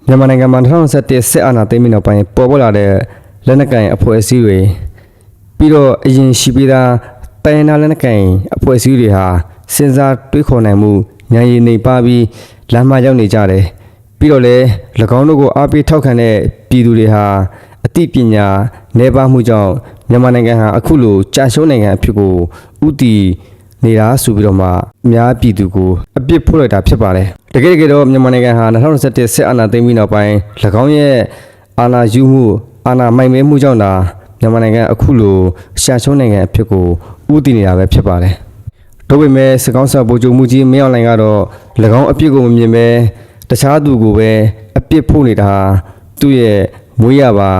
မြန်မာနိုင်ငံမှာ2021စစ်အာဏာသိမ်းပြီးနောက်ပိုင်းပေါ်ပေါက်လာတဲ့လက်နက်ကိုင်အဖွဲ့အစည်းတွေပြီးတော့အရင်ရှိပြီးသားတိုင်းရင်းသားလက်နက်ကိုင်အဖွဲ့အစည်းတွေဟာစဉ်းစားတွေးခေါ်နိုင်မှုဉာဏ်ရည်နေပါပြီးလမ်းမရောက်နေကြတယ်ပြီးတော့လည်း၎င်းတို့ကိုအားပေးထောက်ခံတဲ့ပြည်သူတွေဟာအသိပညာနေပါမှုကြောင့်မြန်မာနိုင်ငံဟာအခုလိုကြာရှုံးနိုင်ငံအဖြစ်ကိုဥတီနေတာဆိုပြီးတော့မှအများပြည်သူကိုအပြစ်ဖို့လိုက်တာဖြစ်ပါတယ်တကယ်တော့မြန်မာနိုင်ငံဟာ2021စစ်အာဏာသိမ်းပြီးနောက်ပိုင်း၎င်းရဲ့အာဏာယူမှုအာဏာမိုက်မဲမှုကြောင့်သာမြန်မာနိုင်ငံအခုလိုရှာရှုံးနိုင်ငံအဖြစ်ကိုဥတီနေတာပဲဖြစ်ပါတယ်တို့ပေမဲ့စကောင်းဆာဗိုလ်ချုပ်မှုကြီးမင်းအောင်လှိုင်ကတော့၎င်းအပြစ်ကိုမမြင်ပဲတခြားသူကိုပဲအပြစ်ဖို့နေတာသူ့ရဲ့မွေးရပါ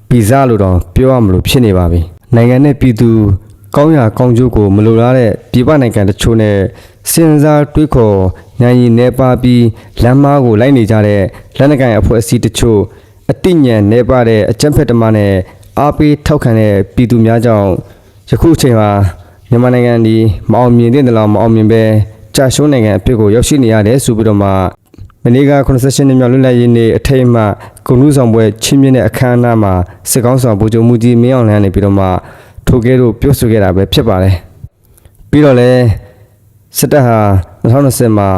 ဗီဇလို့တော့ပြောရမလို့ဖြစ်နေပါပြီနိုင်ငံနဲ့ပြည်သူကောင်းရာကောင်းကျိုးကိုမလိုလားတဲ့ပြည်ပနိုင်ငံတချို့နဲ့စဉ်းစားတွေးခေါ်ဉာဏ်ရည်နေပါပြီးလမ်းမကိုလိုက်နေကြတဲ့လက်နက်ကိုင်အဖွဲ့အစည်းတချို့အတိညာဉ်နေပါတဲ့အကြမ်းဖက်သမားနဲ့အားပေးထောက်ခံတဲ့ပြည်သူများကြောင့်ယခုအချိန်မှာမြန်မာနိုင်ငံဒီမအောင်မြင်တဲ့လောက်မအောင်မြင်ပဲကြာရှုံးနိုင်ငံအဖြစ်ကိုရောက်ရှိနေရတယ်ဆိုပြီးတော့မှမနေ့က88နှစ်မြောက်လွတ်လပ်ရေးနေ့အထိမ်းအမှတ်ဂုဏ်ထူးဆောင်ပွဲချင်းမြင့်တဲ့အခမ်းအနားမှာစစ်ကောင်းဆောင်ဗိုလ်ချုပ်မှုကြီးမင်းအောင်လှိုင်နေပြီးတော့မှထိုကဲတို့ပြောဆိုခဲ့တာပဲဖြစ်ပါတယ်ပြီးတော့လည်းစစ်တပ်ဟာ2020မှာ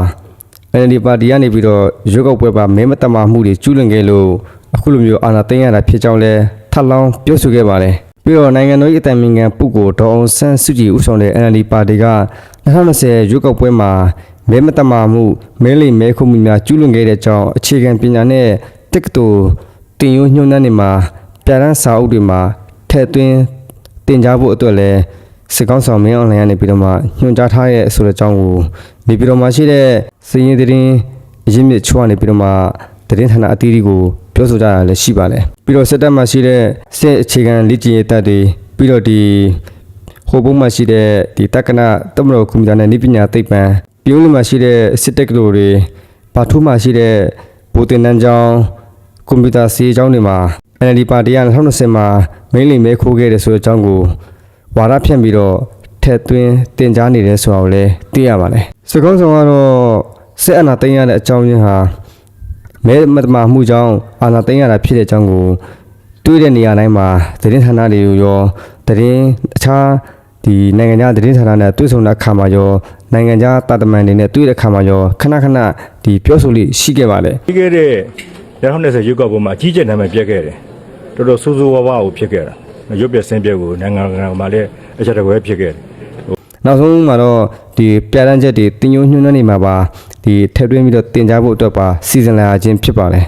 NLD ပါတီကနေပြီးတော့ရွေးကောက်ပွဲမှာမဲမတမာမှုတွေကျူးလွန်ခဲ့လို့အခုလိုမျိုးအာဏာသိမ်းရတာဖြစ်ကြောင်းလဲထပ်လောင်းပြောဆိုခဲ့ပါတယ်ပြီးတော့နိုင်ငံတော်၏အတိုင်ပင်ခံပုဂ္ဂိုလ်ဒေါ်အောင်ဆန်းစုကြည်ဦးဆောင်တဲ့ NLD ပါတီက2020ရွေးကောက်ပွဲမှာမဲမတမာမှုမဲလိမ်မဲခုမှုများကျူးလွန်ခဲ့တဲ့အကြောင်းအခြေခံပညာနဲ့တက္ကသိုလ်တင်ယူညွှန်နှန်းနေမှာပြဋ္ဌာန်းစာအုပ်တွေမှာထည့်သွင်းတင်ကြားဖို့အတွက်လည်းစစ်ကောင်းဆောင်မင်းအောင်လှိုင်ကနေပြီးတော့မှညွှန်ကြားထားရဲ့ဆိုတဲ့အကြောင်းကိုနေပြီးတော့မှရှိတဲ့စည်ရင်သတင်းအရင်းမြစ်ချိုးကနေပြီးတော့မှသတင်းဌာနအသီးသီးကိုပြောဆိုကြတာလည်းရှိပါတယ်ပြီးတော့စစ်တပ်မှာရှိတဲ့စစ်အခြေခံလေ့ကျင့်ရေးတပ်တွေပြီးတော့ဒီဟိုဘုံမှာရှိတဲ့ဒီတက္ကနာတမတော်ကွန်ပျူတာနဲ့နည်းပညာသိပ္ပံပြုံးလုံးမှာရှိတဲ့စစ်တက်ကတော်တွေဘာထူးမှာရှိတဲ့ဘူတင်နန်းကျောင်းကွန်ပျူတာစီကျောင်းတွေမှာ NLD ပါတီက2020မှာမိန်းလိမ်မဲခိုးခဲ့တဲ့ဆိုတဲ့အကြောင်းကိုဝါဒဖြန့်ပြီးတော့ထည့်သွင်းတင်ကြားနေတယ်ဆိုတာကိုလည်းသိရပါတယ်စစ်ကောင်းဆောင်ကတော့စစ်အာဏာသိမ်းရတဲ့အကြောင်းရင်းဟာမဲမတမာမှုကြောင့်အာဏာသိမ်းရတာဖြစ်တဲ့အကြောင်းကိုတွေးတဲ့နေရာတိုင်းမှာသတင်းဌာနတွေရောသတင်းအခြားဒီနိုင်ငံခြားသတင်းဌာနနဲ့တွေ့ဆုံတဲ့အခါမှာရောနိုင်ငံခြားတာတမန်တွေနဲ့တွေ့တဲ့အခါမှာရောခဏဒီပြောဆိုလိရှိခဲ့ပါတယ်ပြီးခဲ့တဲ့2020ရွေးကောက်ပွဲမှာအကြီးကျယ်နာမည်ပြက်ခဲ့တယ်တော်တော်ဆိုးဆိုးဝါးဝါးကိုဖြစ်ခဲ့တာရုပ်ပြဆင်းပြက်ကိုနိုင်ငံမှာလည်းအချက်တကွဲဖြစ်ခဲ့တယ်နောက်ဆုံးမှာတော့ဒီပြဋ္ဌာန်းချက်တွေတင်ညွှန်နှန်းနေမှာပါဒီထည့်သွင်းပြီးတော့တင်ကြားဖို့အတွက်ပါစီစဉ်လာခြင်းဖြစ်ပါတယ်